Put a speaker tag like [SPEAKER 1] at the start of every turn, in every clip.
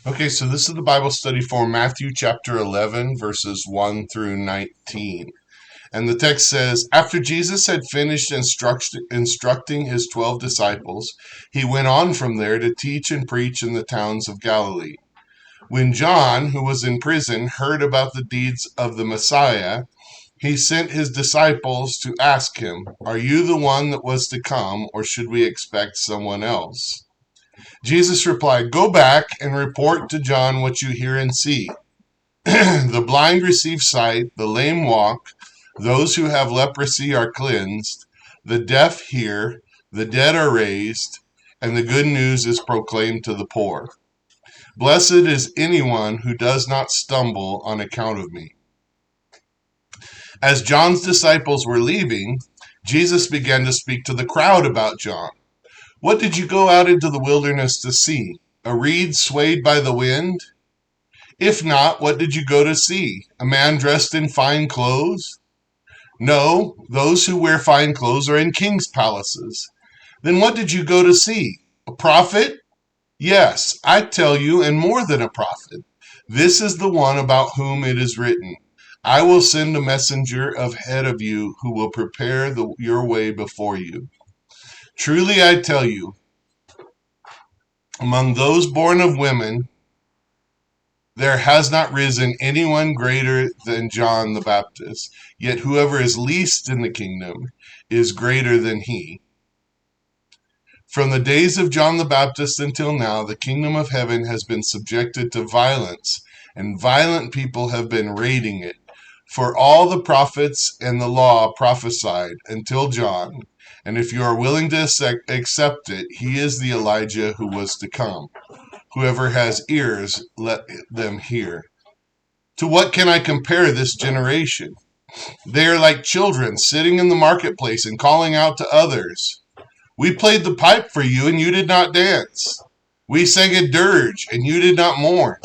[SPEAKER 1] Okay, so this is the Bible study for Matthew chapter 11, verses 1 through 19. And the text says, After Jesus had finished instructing his 12 disciples, he went on from there to teach and preach in the towns of Galilee. When John, who was in prison, heard about the deeds of the Messiah, he sent his disciples to ask him, Are you the one that was to come, or should we expect someone else? Jesus replied, Go back and report to John what you hear and see. The blind receive sight, the lame walk, those who have leprosy are cleansed, the deaf hear, the dead are raised, and the good news is proclaimed to the poor. Blessed is anyone who does not stumble on account of me. As John's disciples were leaving, Jesus began to speak to the crowd about John. What did you go out into the wilderness to see? A reed swayed by the wind? If not, what did you go to see? A man dressed in fine clothes? No, those who wear fine clothes are in king's palaces. Then what did you go to see? A prophet? Yes, I tell you, and more than a prophet. This is the one about whom it is written, I will send a messenger ahead of you who will prepare your way before you. Truly I tell you, among those born of women, there has not risen anyone greater than John the Baptist, yet whoever is least in the kingdom is greater than he. From the days of John the Baptist until now, the kingdom of heaven has been subjected to violence, and violent people have been raiding it. For all the prophets and the law prophesied until John, and if you are willing to accept it, he is the Elijah who was to come. Whoever has ears, let them hear. To what can I compare this generation? They are like children sitting in the marketplace and calling out to others. We played the pipe for you and you did not dance. We sang a dirge and you did not mourn.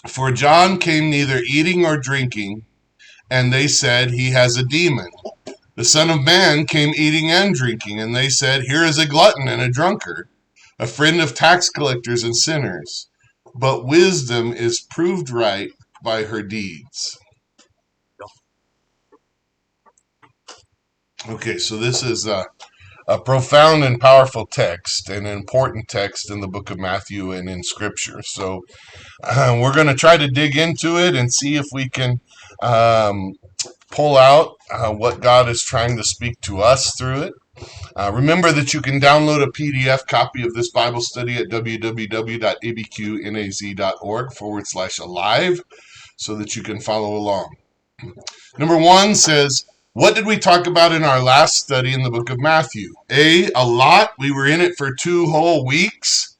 [SPEAKER 1] For John came neither eating nor drinking, and they said, He has a demon. The Son of Man came eating and drinking, and they said, Here is a glutton and a drunkard, a friend of tax collectors and sinners. But wisdom is proved right by her deeds. Okay, so this is a profound and powerful text, an important text in the book of Matthew and in Scripture. So we're going to try to dig into it and see if we can pull out what God is trying to speak to us through it. Remember that you can download a PDF copy of this Bible study at www.abqnaz.org/alive so that you can follow along. Number 1 says, what did we talk about in our last study in the book of Matthew? A lot. We were in it for 2 whole weeks.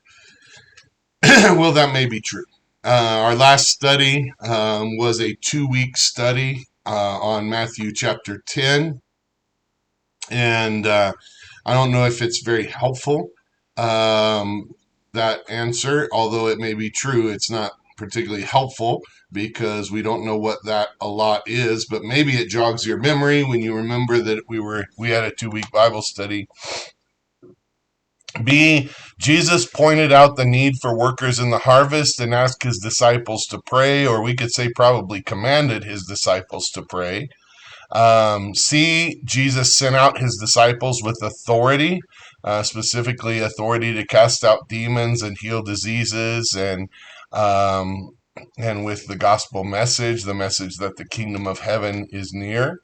[SPEAKER 1] Well, that may be true. Our last study was a 2-week study on Matthew chapter 10. And I don't know if it's very helpful, that answer. Although it may be true, it's not particularly helpful because we don't know what that a lot is, but maybe it jogs your memory when you remember that we had a 2-week Bible study. B, Jesus pointed out the need for workers in the harvest and asked his disciples to pray, or we could say probably commanded his disciples to pray. C, Jesus sent out his disciples with authority, specifically authority to cast out demons and heal diseases, and with the gospel message, the message that the kingdom of heaven is near.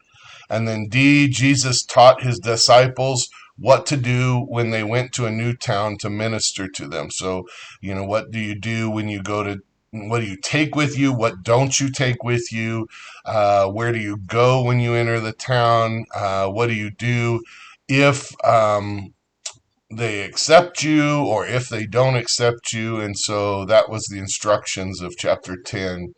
[SPEAKER 1] And then D, Jesus taught his disciples what to do when they went to a new town to minister to them. So, what do you do when you go to, what do you take with you? What don't you take with you? Where do you go when you enter the town? What do you do if they accept you or if they don't accept you? And so that was the instructions of chapter 10.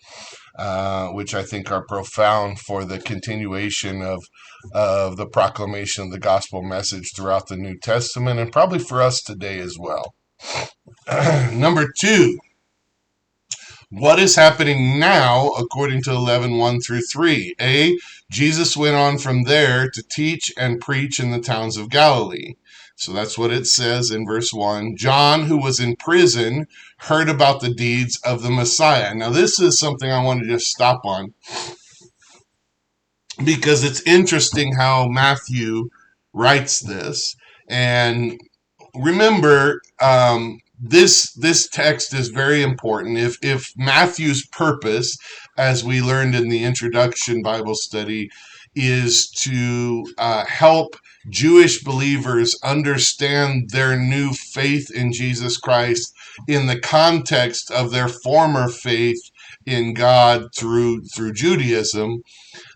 [SPEAKER 1] Which I think are profound for the continuation of the proclamation of the gospel message throughout the New Testament, and probably for us today as well. Number 2, what is happening now according to 11:1 through 3? A, Jesus went on from there to teach and preach in the towns of Galilee. So that's what it says in verse 1. John, who was in prison, heard about the deeds of the Messiah. Now, this is something I want to just stop on because it's interesting how Matthew writes this. And remember, this text is very important. If Matthew's purpose, as we learned in the introduction Bible study, is to help Jewish believers understand their new faith in Jesus Christ in the context of their former faith in God through Judaism,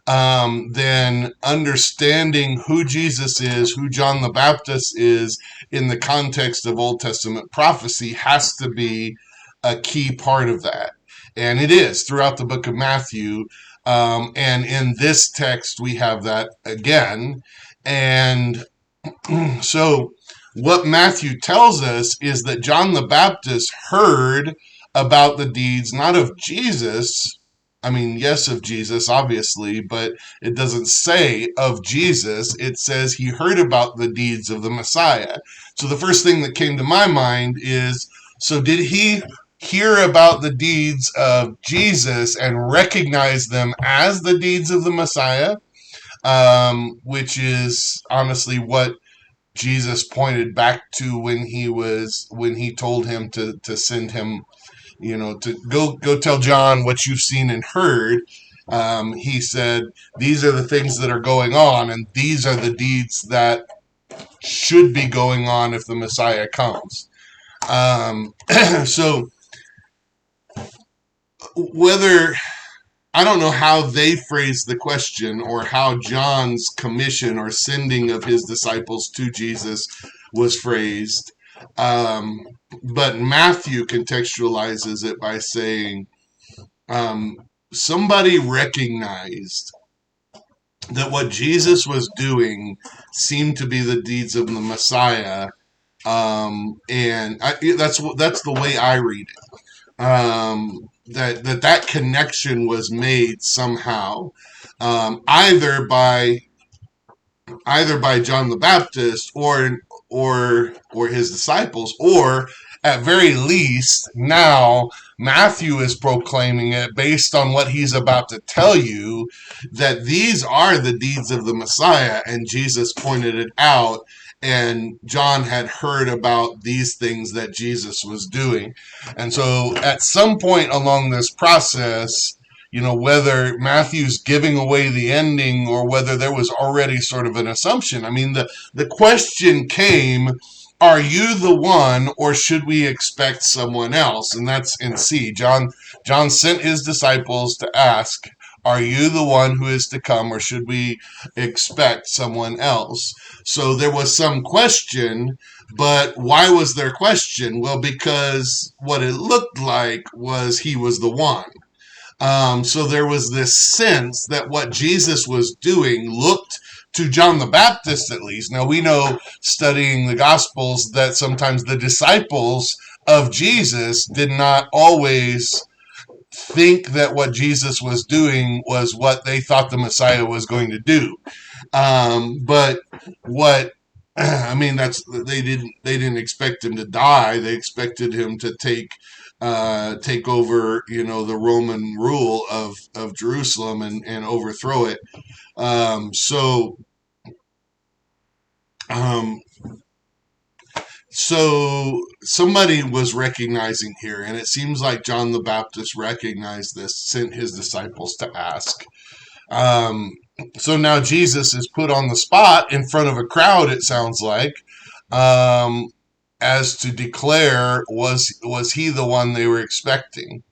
[SPEAKER 1] then understanding who Jesus is, who John the Baptist is in the context of Old Testament prophecy has to be a key part of that. And it is throughout the book of Matthew. And in this text, we have that again. And so, what Matthew tells us is that John the Baptist heard about the deeds, not of Jesus. I mean, yes, of Jesus, obviously, but it doesn't say of Jesus. It says he heard about the deeds of the Messiah. So, the first thing that came to my mind is, so did he hear about the deeds of Jesus and recognize them as the deeds of the Messiah? Which is honestly what Jesus pointed back to when he told him to send him, to go tell John what you've seen and heard. He said, these are the things that are going on, and these are the deeds that should be going on if the Messiah comes. So whether I don't know how they phrased the question or how John's commission or sending of his disciples to Jesus was phrased. Um, but Matthew contextualizes it by saying, um, somebody recognized that what Jesus was doing seemed to be the deeds of the Messiah. That's the way I read it. That connection was made somehow, either by John the Baptist or his disciples, or at very least now Matthew is proclaiming it based on what he's about to tell you, that these are the deeds of the Messiah, and Jesus pointed it out, and John had heard about these things that Jesus was doing. And so at some point along this process, whether Matthew's giving away the ending or whether there was already sort of an assumption. I mean, the question came, are you the one, or should we expect someone else? And that's in C. John sent his disciples to ask, are you the one who is to come, or should we expect someone else? So there was some question, but why was there question? Well, because what it looked like was he was the one. So there was this sense that what Jesus was doing looked to John the Baptist, at least. Now, we know, studying the Gospels, that sometimes the disciples of Jesus did not always think that what Jesus was doing was what they thought the Messiah was going to do. But what I mean, they didn't expect him to die. They expected him to take over, the Roman rule of Jerusalem and overthrow it. So um, so somebody was recognizing here, and it seems like John the Baptist recognized this, sent his disciples to ask. Um, so now Jesus is put on the spot in front of a crowd, it sounds like, um, as to declare, was he the one they were expecting?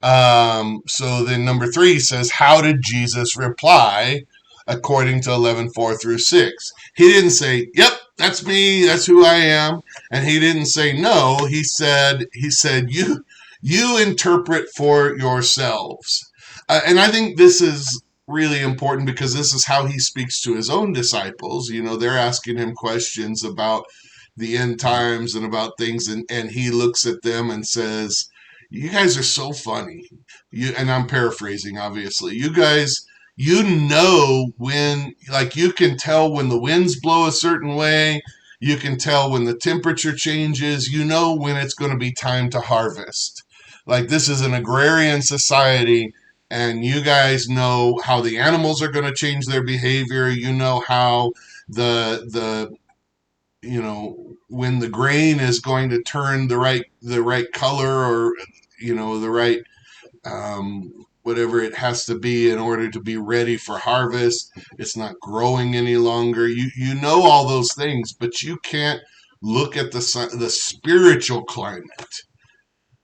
[SPEAKER 1] So then number 3 says, how did Jesus reply according to 11:4-6? He didn't say, yep, that's me, that's who I am. And he didn't say no. He said, you interpret for yourselves. And I think this is really important because this is how he speaks to his own disciples. They're asking him questions about the end times and about things, and he looks at them and says, you guys are so funny. And I'm paraphrasing, obviously. You guys, when, like, you can tell when the winds blow a certain way. You can tell when the temperature changes. You know when it's going to be time to harvest. Like, this is an agrarian society, and you guys know how the animals are going to change their behavior. You know how the when the grain is going to turn the right color, or the right whatever it has to be in order to be ready for harvest. It's not growing any longer. You know all those things, but you can't look at the spiritual climate.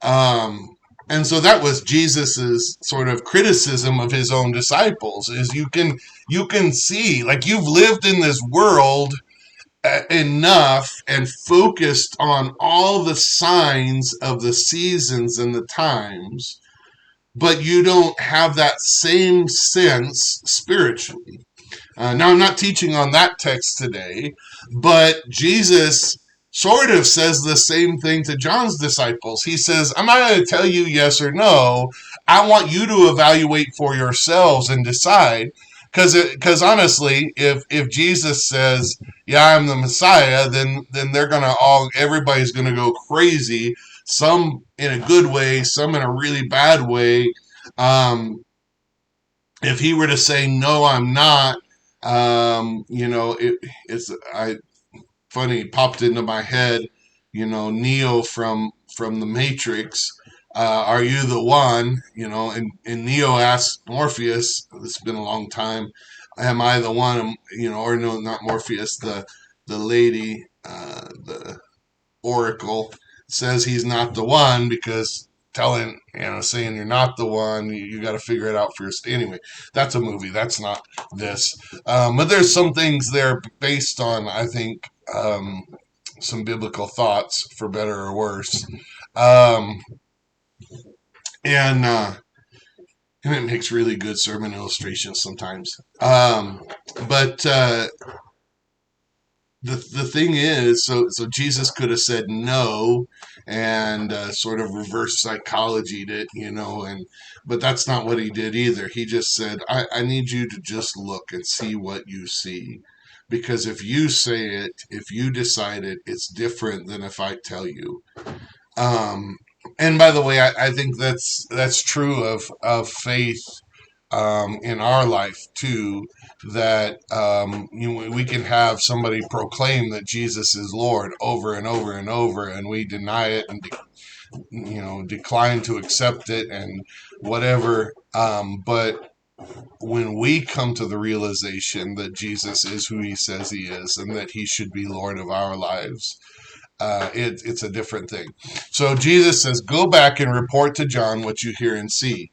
[SPEAKER 1] Um, and so that was Jesus's sort of criticism of his own disciples, is you can see, like, you've lived in this world enough and focused on all the signs of the seasons and the times, but you don't have that same sense spiritually. Now, I'm not teaching on that text today, but Jesus sort of says the same thing to John's disciples. He says, I'm not going to tell you yes or no. I want you to evaluate for yourselves and decide. Because honestly, if Jesus says, "Yeah, I'm the Messiah," then everybody's gonna go crazy. Some in a good way, some in a really bad way. If he were to say, "No, I'm not," it's funny, popped into my head, Neo from the Matrix. Are you the one? And Neo asked Morpheus. It's been a long time. Am I the one? Or no, not Morpheus. The lady, the Oracle, says he's not the one, because saying you're not the one, you got to figure it out for yourself. Anyway, that's a movie. That's not this. But there's some things there based on, I think, some biblical thoughts, for better or worse. Um, and it makes really good sermon illustrations sometimes. But the thing is, so Jesus could have said no, and sort of reverse psychologied it, but that's not what he did either. He just said, I need you to just look and see what you see. Because if you say it, if you decide it, it's different than if I tell you. Um, and by the way, I think that's true of faith in our life too. That we can have somebody proclaim that Jesus is Lord over and over and over, and we deny it and decline to accept it and whatever. But when we come to the realization that Jesus is who he says he is, and that he should be Lord of our lives, it's a different thing. So Jesus says, go back and report to John what you hear and see.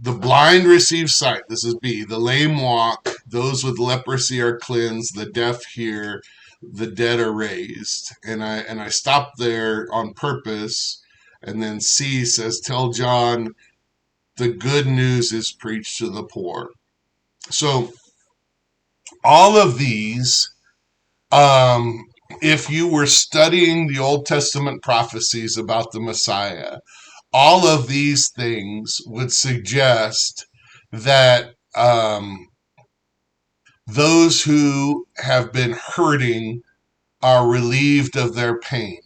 [SPEAKER 1] The blind receive sight. This is B. The lame walk. Those with leprosy are cleansed. The deaf hear. The dead are raised. And I stopped there on purpose. And then C says, tell John the good news is preached to the poor. So all of these, if you were studying the Old Testament prophecies about the Messiah, all of these things would suggest that those who have been hurting are relieved of their pain,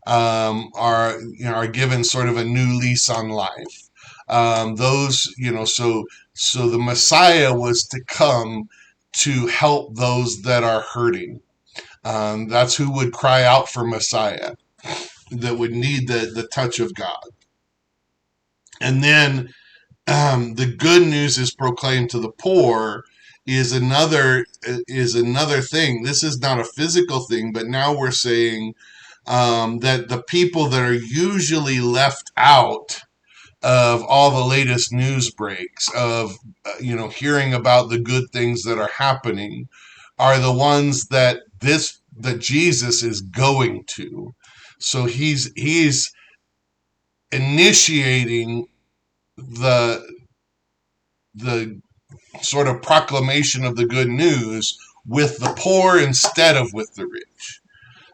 [SPEAKER 1] are given sort of a new lease on life. So the Messiah was to come to help those that are hurting. That's who would cry out for Messiah, that would need the touch of God. And then the good news is proclaimed to the poor is another thing. This is not a physical thing, but now we're saying that the people that are usually left out of all the latest news breaks, of hearing about the good things that are happening, are the ones that Jesus is going to. So he's initiating the the sort of proclamation of the good news with the poor instead of with the rich.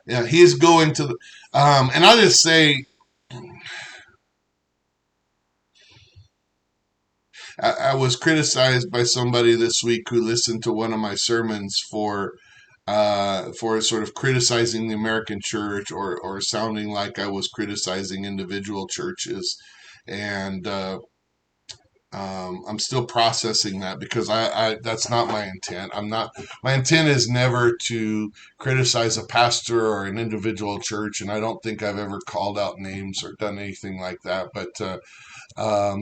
[SPEAKER 1] Yeah, he's going to the, and I'll just say, I was criticized by somebody this week who listened to one of my sermons for for sort of criticizing the American church, or sounding like I was criticizing individual churches. And I'm still processing that, because I that's not my intent. I'm not, my intent is never to criticize a pastor or an individual church, and I don't think I've ever called out names or done anything like that. But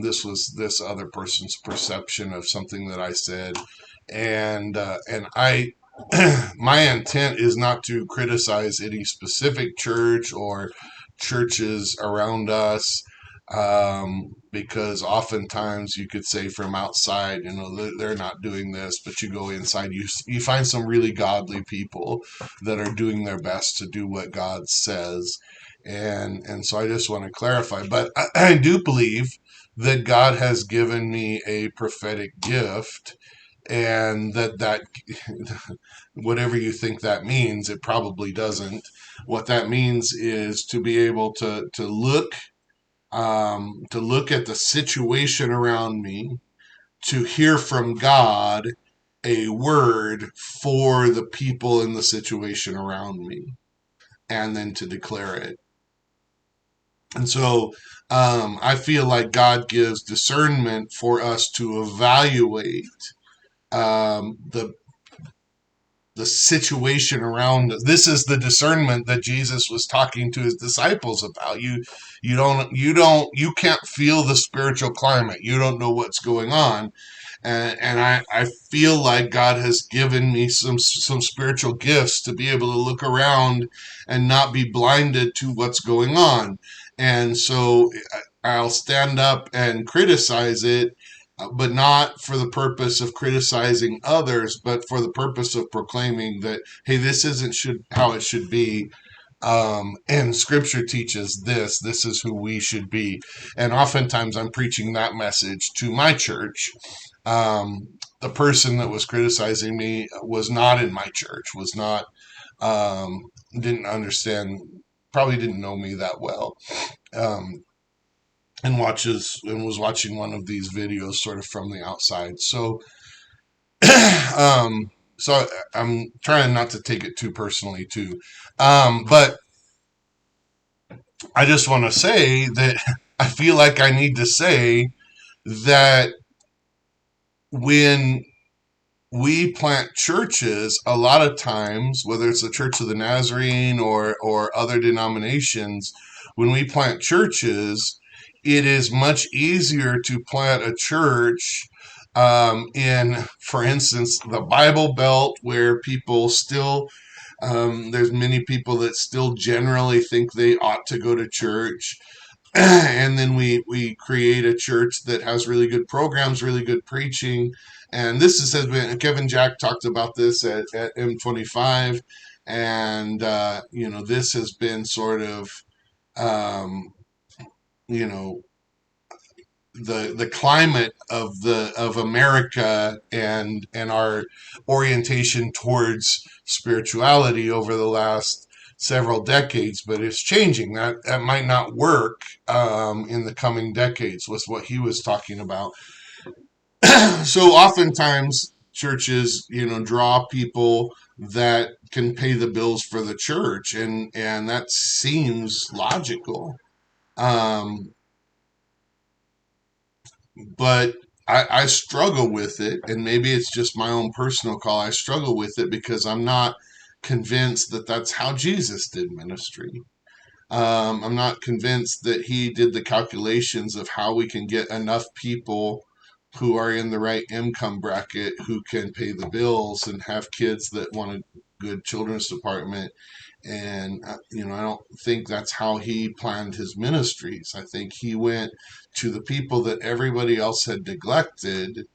[SPEAKER 1] this was this other person's perception of something that I said, and I my intent is not to criticize any specific church or churches around us, because oftentimes you could say from outside, they're not doing this, but you go inside, you find some really godly people that are doing their best to do what God says, and so I just want to clarify. But I do believe that God has given me a prophetic gift, and that whatever you think that means, it probably doesn't. What that means is to be able to look at the situation around me, to hear from God a word for the people in the situation around me, and then to declare it. And so I feel like God gives discernment for us to evaluate the situation around us. This is the discernment that Jesus was talking to his disciples about. You can't feel the spiritual climate. You don't know what's going on. And I feel like God has given me some spiritual gifts to be able to look around and not be blinded to what's going on. And so I'll stand up and criticize it, but not for the purpose of criticizing others, but for the purpose of proclaiming that, hey, this isn't how it should be. And Scripture teaches this. This is who we should be. And oftentimes I'm preaching that message to my church. The person that was criticizing me was not in my church, was not, didn't understand, probably didn't know me that well. Um, and was watching one of these videos sort of from the outside. So so I'm trying not to take it too personally too. But I just want to say that I feel like I need to say that when we plant churches, a lot of times, whether it's the Church of the Nazarene or other denominations, when we plant churches, it is much easier to plant a church in, for instance, the Bible Belt, where people still, there's many people that still generally think they ought to go to church. And then we create a church that has really good programs, really good preaching. And has been, Kevin Jack talked about this at M25. And, this has been sort of, um, you know, the climate of America, and our orientation towards spirituality over the last several decades, but it's changing. That might not work in the coming decades, was what he was talking about. So oftentimes churches, draw people that can pay the bills for the church, and that seems logical. Um, but I struggle with it, and maybe it's just my own personal call. I struggle with it because I'm not convinced that that's how Jesus did ministry. I'm not convinced that he did the calculations of how we can get enough people who are in the right income bracket, who can pay the bills and have kids that want a good children's department. And, I don't think that's how he planned his ministries. I think he went to the people that everybody else had neglected,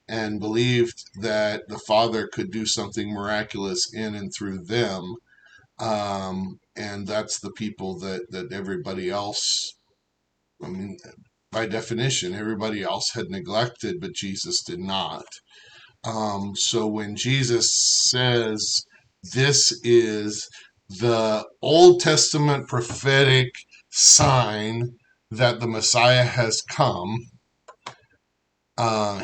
[SPEAKER 1] and believed that the Father could do something miraculous in and through them. And that's the people that everybody else, I mean, by definition, everybody else had neglected, but Jesus did not. So when Jesus says, this is the Old Testament prophetic sign that the Messiah has come,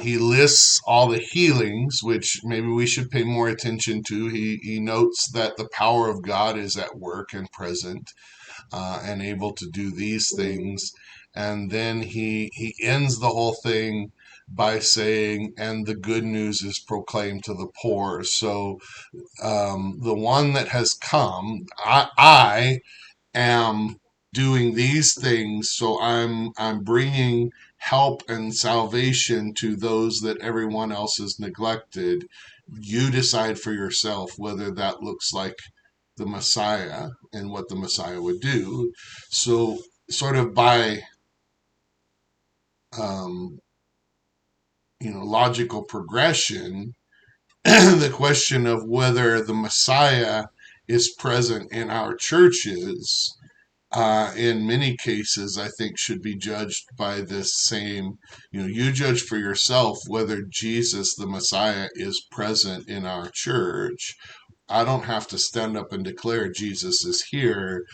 [SPEAKER 1] He lists all the healings, which maybe we should pay more attention to. He notes that the power of God is at work and present, and able to do these things. And then he ends the whole thing by saying, and the good news is proclaimed to the poor. So the one that has come, I am doing these things, so I'm bringing help and salvation to those that everyone else has neglected. You decide for yourself whether that looks like the Messiah and what the Messiah would do. So sort of by um, logical progression, the question of whether the Messiah is present in our churches, in many cases, I think should be judged by this same, you judge for yourself whether Jesus, the Messiah, is present in our church. I don't have to stand up and declare Jesus is here.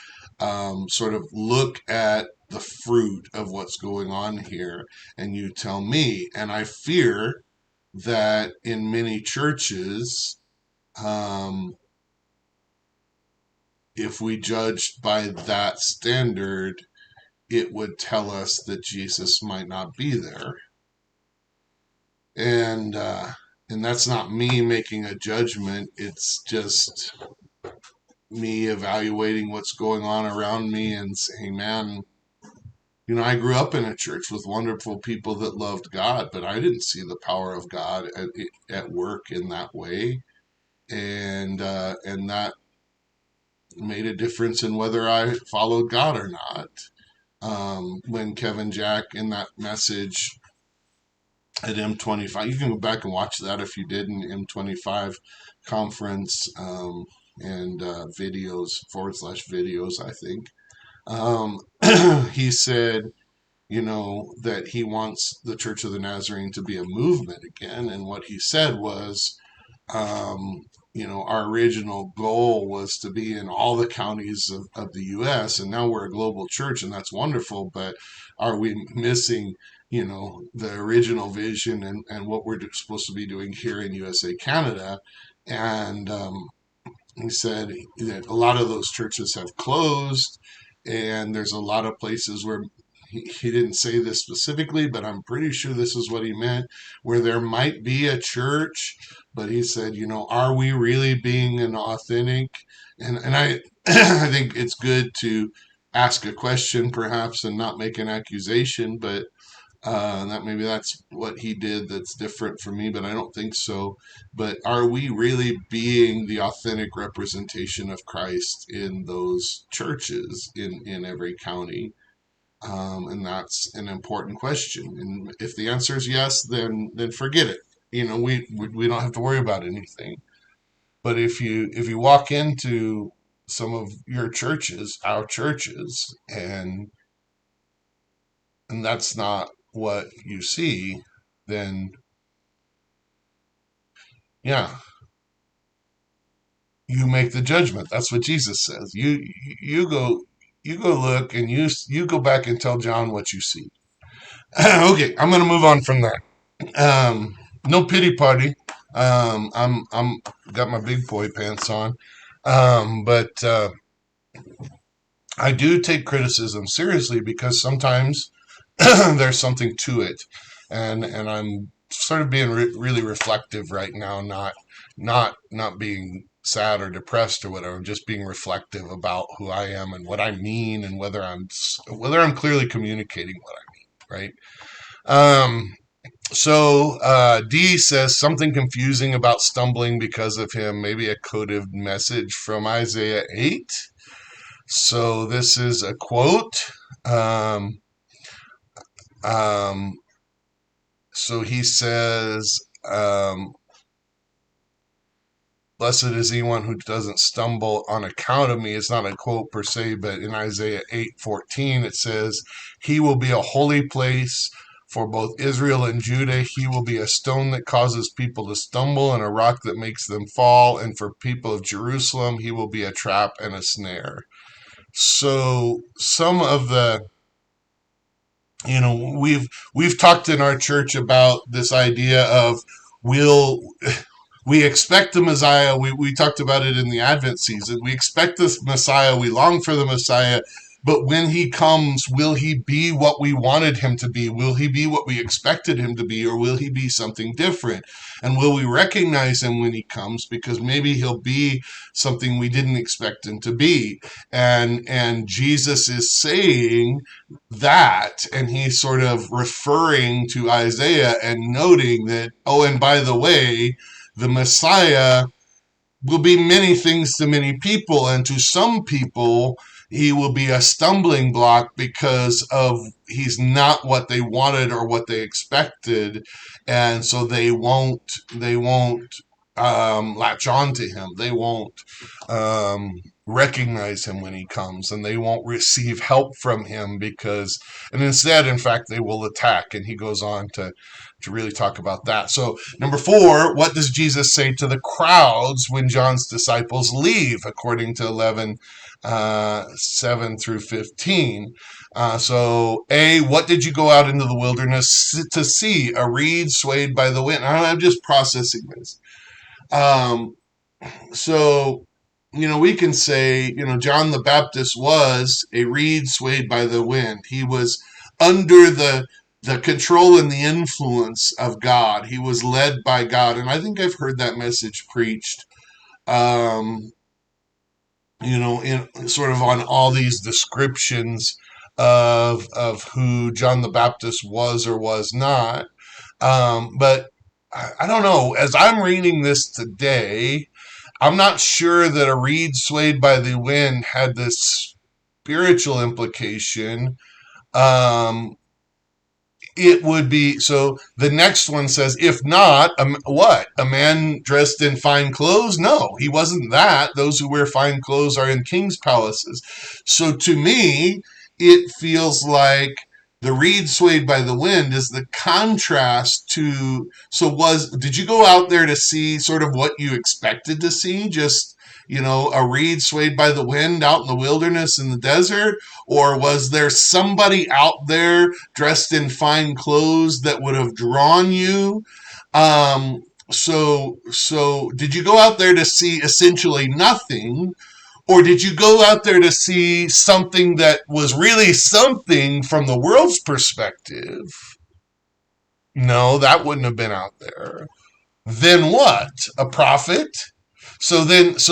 [SPEAKER 1] Sort of look at the fruit of what's going on here, and you tell me. And I fear that in many churches, um, if we judged by that standard, it would tell us that Jesus might not be there. And that's not me making a judgment. It's just me evaluating what's going on around me and saying, man, I grew up in a church with wonderful people that loved God, but I didn't see the power of God at work in that way. And that made a difference in whether I followed God or not. When Kevin Jack in that message at M25. You can go back and watch that if you did in M25 conference, and videos / videos, I think. He said, that he wants the Church of the Nazarene to be a movement again. And what he said was, um, our original goal was to be in all the counties of the U.S., and now we're a global church, and that's wonderful. But are we missing, the original vision and what we're supposed to be doing here in USA, Canada? And he said that a lot of those churches have closed, and there's a lot of places where he didn't say this specifically, but I'm pretty sure this is what he meant, where there might be a church, but he said, are we really being an authentic? And I I think it's good to ask a question perhaps and not make an accusation, but that's what he did that's different from me, but I don't think so. But are we really being the authentic representation of Christ in those churches in every county? And that's an important question. And if the answer is yes, then forget it. We don't have to worry about anything. But if you walk into some of your churches, our churches, and that's not what you see, then yeah, you make the judgment. That's what Jesus says. You go you go look, and you go back and tell John what you see. Okay, I'm gonna move on from that. No pity party. I'm got my big boy pants on, but I do take criticism seriously because sometimes there's something to it, and I'm sort of being really reflective right now, not being sad or depressed or whatever. I'm just being reflective about who I am and what I mean, and whether I'm clearly communicating what I mean, right? So D says something confusing about stumbling because of him, maybe a coded message from Isaiah 8. So this is a quote. Um, um, so he says, um, blessed is anyone who doesn't stumble on account of me. It's not a quote per se, but in Isaiah 8:14 it says, he will be a holy place for both Israel and Judah. He will be a stone that causes people to stumble and a rock that makes them fall. And for people of Jerusalem, he will be a trap and a snare. So some of the we've talked in our church about this idea of we'll we expect the Messiah. We talked about it in the Advent season. We expect this Messiah. We long for the Messiah. But when he comes, will he be what we wanted him to be? Will he be what we expected him to be? Or will he be something different? And will we recognize him when he comes? Because maybe he'll be something we didn't expect him to be. And Jesus is saying that, and he's sort of referring to Isaiah and noting that, oh, and by the way, the Messiah will be many things to many people, and to some people, he will be a stumbling block because of he's not what they wanted or what they expected, and so they won't latch on to him. They won't recognize him when he comes, and they won't receive help from him and instead, in fact, they will attack. And he goes on to really talk about that. So, number 4, what does Jesus say to the crowds when John's disciples leave, according to 11, 7 through 15? So, A, what did you go out into the wilderness to see? A reed swayed by the wind. I'm just processing this. Um, so, we can say, John the Baptist was a reed swayed by the wind. He was under the control and the influence of God. He was led by God. And I think I've heard that message preached, um, in sort of on all these descriptions of who John the Baptist was or was not. But I don't know. As I'm reading this today, I'm not sure that a reed swayed by the wind had this spiritual implication. Um, it would be so. The next one says, if not, what? A man dressed in fine clothes? No, he wasn't that. Those who wear fine clothes are in king's palaces. So to me, it feels like the reed swayed by the wind is the contrast to. So did you go out there to see sort of what you expected to see? Just, a reed swayed by the wind out in the wilderness in the desert? Or was there somebody out there dressed in fine clothes that would have drawn you? So did you go out there to see essentially nothing, or did you go out there to see something that was really something from the world's perspective? No, that wouldn't have been out there. Then what? A prophet? So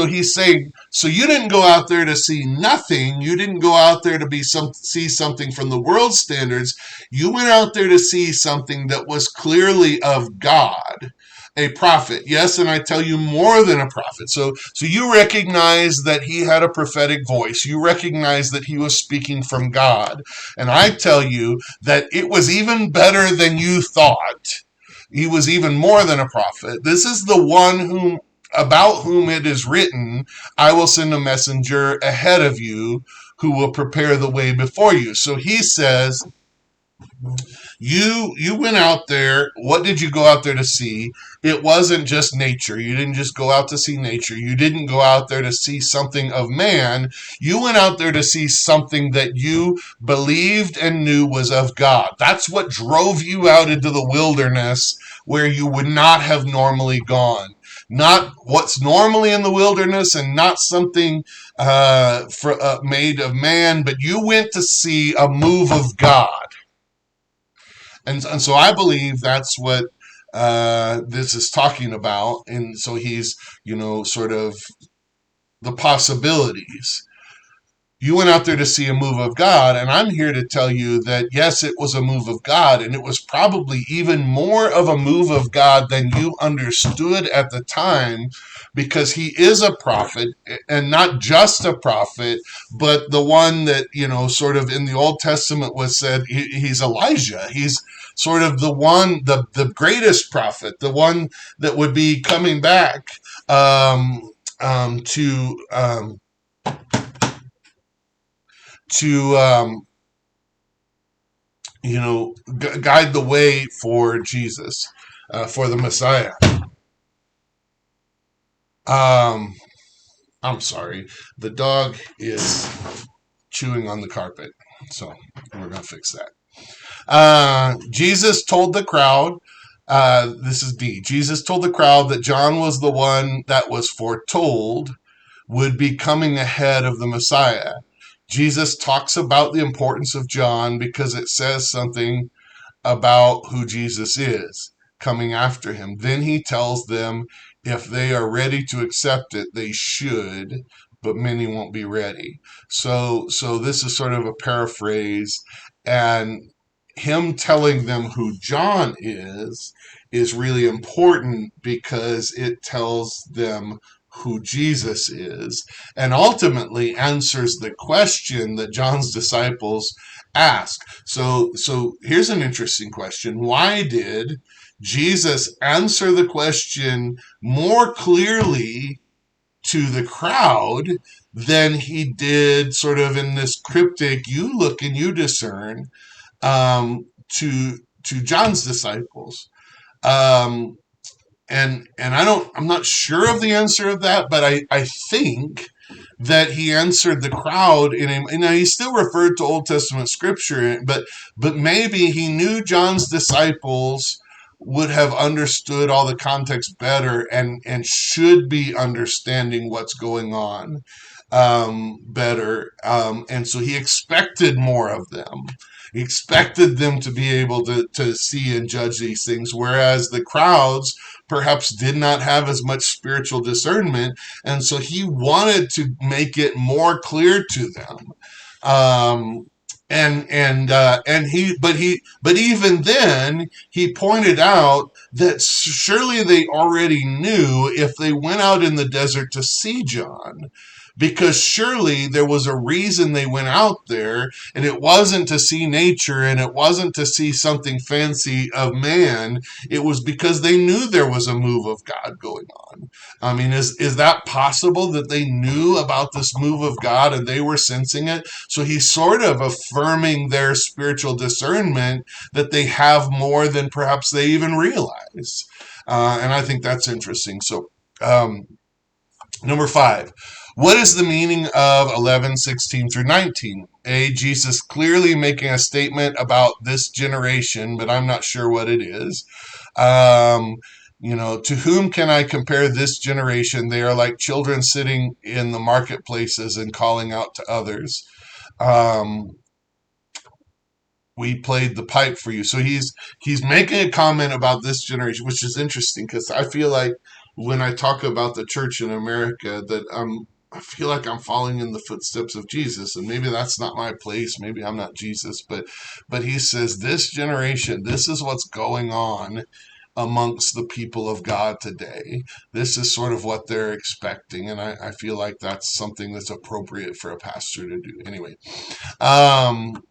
[SPEAKER 1] he's saying, so you didn't go out there to see nothing. You didn't go out there to see something from the world standards. You went out there to see something that was clearly of God, a prophet. Yes, and I tell you, more than a prophet. So you recognize that he had a prophetic voice. You recognize that he was speaking from God. And I tell you that it was even better than you thought. He was even more than a prophet. This is the one about whom it is written, I will send a messenger ahead of you who will prepare the way before you. So he says, you went out there. What did you go out there to see? It wasn't just nature. You didn't just go out to see nature. You didn't go out there to see something of man. You went out there to see something that you believed and knew was of God. That's what drove you out into the wilderness where you would not have normally gone. Not what's normally in the wilderness, and not something made of man, but you went to see a move of God. And so I believe that's what this is talking about. And so he's, sort of the possibilities. You went out there to see a move of God, and I'm here to tell you that yes, it was a move of God, and it was probably even more of a move of God than you understood at the time, because he is a prophet, and not just a prophet, but the one that, sort of in the Old Testament was said he's Elijah. He's sort of the one, the greatest prophet, the one that would be coming back to guide the way for Jesus, for the Messiah. Um, I'm sorry, the dog is chewing on the carpet, so we're gonna fix that. Jesus told the crowd, this is D. Jesus told the crowd that John was the one that was foretold would be coming ahead of the Messiah. Jesus talks about the importance of John because it says something about who Jesus is coming after him. Then he tells them if they are ready to accept it, they should, but many won't be ready. So this is sort of a paraphrase, and him telling them who John is really important because it tells them who Jesus is and ultimately answers the question that John's disciples ask. So here's an interesting question. Why did Jesus answer the question more clearly to the crowd than he did sort of in this cryptic, you look and you discern, to John's disciples? Um, and I'm not sure of the answer of that, but I think that he answered the crowd in a, now he still referred to Old Testament scripture, but maybe he knew John's disciples would have understood all the context better and should be understanding what's going on better, and so he expected more of them. He expected them to be able to see and judge these things, whereas the crowds perhaps did not have as much spiritual discernment, and so he wanted to make it more clear to them. Um, but even then he pointed out that surely they already knew if they went out in the desert to see John, because surely there was a reason they went out there, and it wasn't to see nature and it wasn't to see something fancy of man. It was because they knew there was a move of God going on. I mean, is that possible that they knew about this move of God and they were sensing it? So he's sort of affirming their spiritual discernment that they have more than perhaps they even realize. And I think that's interesting. So, number 5, what is the meaning of 11:16 through 19? A, Jesus clearly making a statement about this generation, but I'm not sure what it is. Um, to whom can I compare this generation? They are like children sitting in the marketplaces and calling out to others. Um, we played the pipe for you. So he's making a comment about this generation, which is interesting because I feel like when I talk about the church in America, that I feel like I'm following in the footsteps of Jesus, and maybe that's not my place. Maybe I'm not Jesus, but he says this generation, this is what's going on amongst the people of God today. This is sort of what they're expecting, and I feel like that's something that's appropriate for a pastor to do. Anyway, um,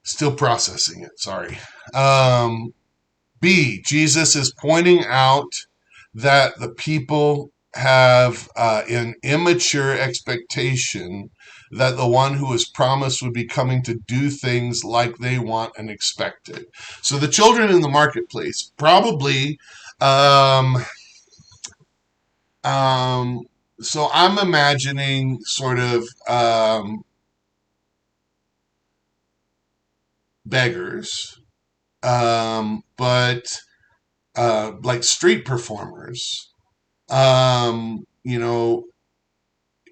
[SPEAKER 1] still processing it. Sorry. B, Jesus is pointing out that the people have an immature expectation that the one who was promised would be coming to do things like they want and expect it. So the children in the marketplace probably, um, um, so I'm imagining sort of beggars, but like street performers. You know,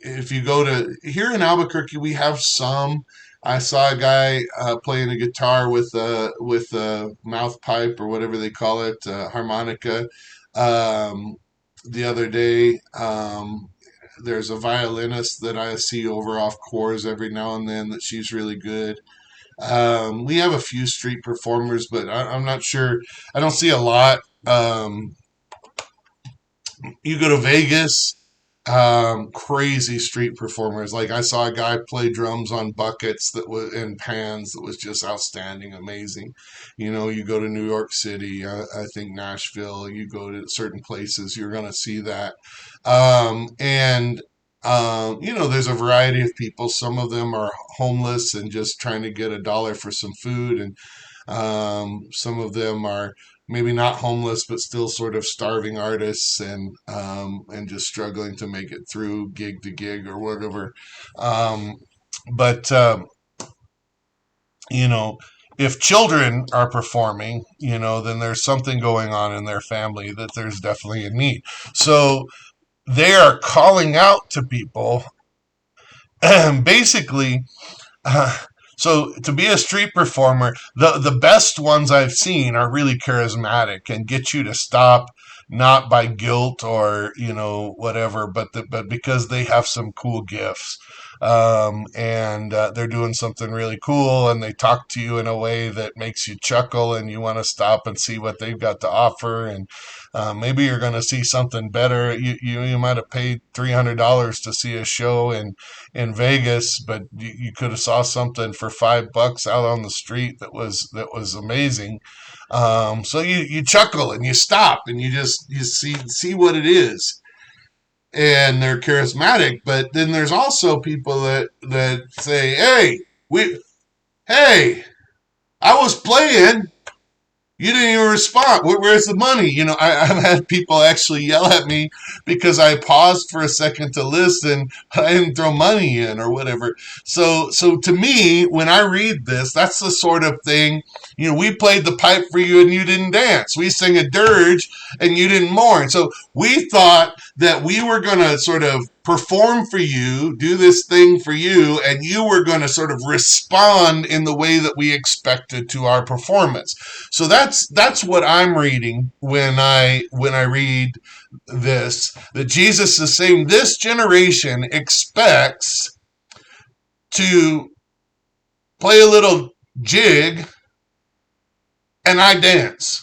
[SPEAKER 1] if you go to here in Albuquerque, we have some. I saw a guy playing a guitar with a mouth pipe or whatever they call it, harmonica, the other day. There's a violinist that I see over off Coors every now and then that she's really good. We have a few street performers, but I'm not sure. I don't see a lot. You go to Vegas, crazy street performers. Like I saw a guy play drums on buckets that was in pans that was just outstanding, amazing. You go to New York City, I think Nashville. You go to certain places, you're gonna see that. And there's a variety of people. Some of them are homeless and just trying to get a dollar for some food, and some of them are maybe not homeless, but still sort of starving artists and just struggling to make it through gig to gig or whatever. Um, but you know, if children are performing, then there's something going on in their family that there's definitely a need. So they are calling out to people, basically. Uh, so to be a street performer, the best ones I've seen are really charismatic and get you to stop, not by guilt or whatever, but because they have some cool gifts, and they're doing something really cool, and they talk to you in a way that makes you chuckle, and you want to stop and see what they've got to offer, and maybe you're going to see something better. You might have paid $300 to see a show in Vegas, but you could have saw something for $5 out on the street that was amazing. So you chuckle and you stop and you see what it is, and they're charismatic. But then there's also people that say, hey, I was playing. You didn't even respond. Where's the money? I've had people actually yell at me because I paused for a second to listen, but I didn't throw money in or whatever. So to me, when I read this, that's the sort of thing. We played the pipe for you and you didn't dance. We sang a dirge and you didn't mourn. So we thought that we were going to sort of perform for you, do this thing for you, and you were going to sort of respond in the way that we expected to our performance. So that's what I'm reading when I read this, that Jesus is saying this generation expects to play a little jig and I dance,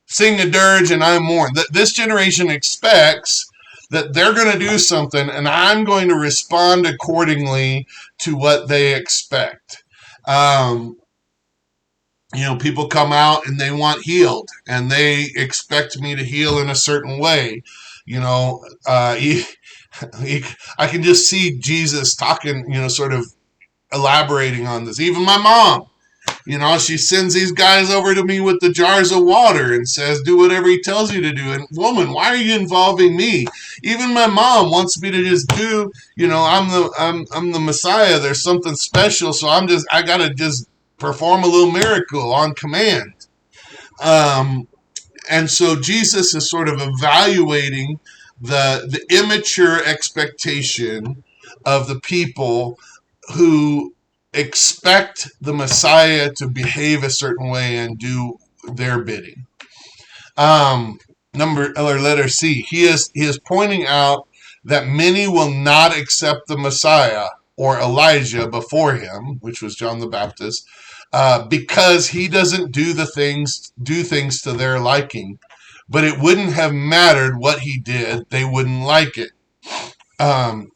[SPEAKER 1] sing a dirge and I mourn. That this generation expects that they're going to do something and I'm going to respond accordingly to what they expect. Um, People come out and they want healed and they expect me to heal in a certain way. You know, I can just see Jesus talking, sort of elaborating on this. Even my mom, she sends these guys over to me with the jars of water and says, do whatever he tells you to do. And woman, why are you involving me? Even my mom wants me to just do, I'm the Messiah. There's something special. So I got to just perform a little miracle on command. Um, and so Jesus is sort of evaluating the immature expectation of the people who expect the Messiah to behave a certain way and do their bidding. Um, letter C. He is pointing out that many will not accept the Messiah or Elijah before him, which was John the Baptist, because he doesn't do things to their liking. But it wouldn't have mattered what he did; they wouldn't like it. Um,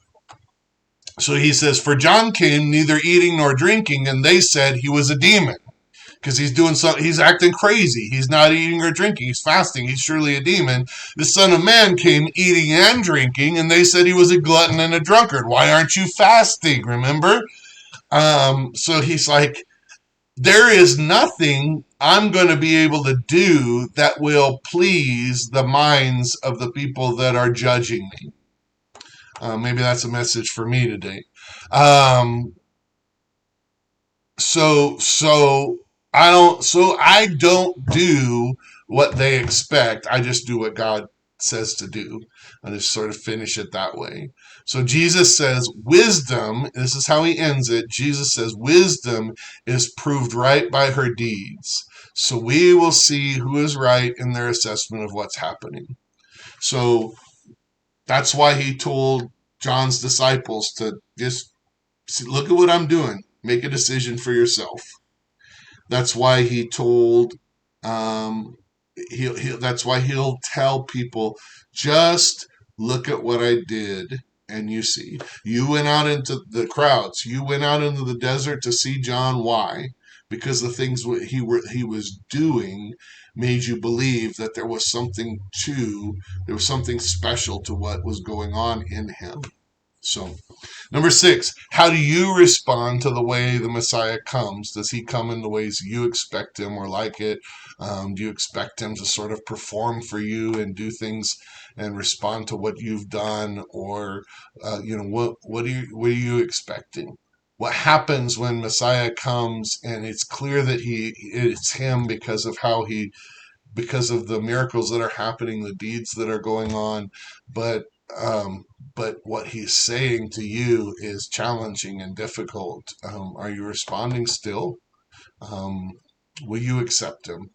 [SPEAKER 1] so he says, "For John came neither eating nor drinking, and they said he was a demon." Because he's doing something, he's acting crazy. He's not eating or drinking. He's fasting. He's surely a demon. The Son of Man came eating and drinking, and they said he was a glutton and a drunkard. Why aren't you fasting? Remember? So he's like, there is nothing I'm going to be able to do that will please the minds of the people that are judging me. Maybe that's a message for me today. Um, so I don't do what they expect. I just do what God says to do. I just sort of finish it that way. So Jesus says wisdom, this is how he ends it. Jesus says wisdom is proved right by her deeds. So we will see who is right in their assessment of what's happening. So that's why he told John's disciples to just look at what I'm doing. Make a decision for yourself. That's why he told, that's why he'll tell people, just look at what I did and you see. You went out into the crowds. You went out into the desert to see John. Why? Because the things he was doing made you believe that there was something special to what was going on in him. So, number 6, how do you respond to the way the Messiah comes? Does he come in the ways you expect him or like it? Do you expect him to sort of perform for you and do things and respond to what you've done, or what are you expecting? what happens when Messiah comes, and it's clear that it's him because of how he because of the miracles that are happening, the deeds that are going on, but um, but what he's saying to you is challenging and difficult. Are you responding still? Um, will you accept him?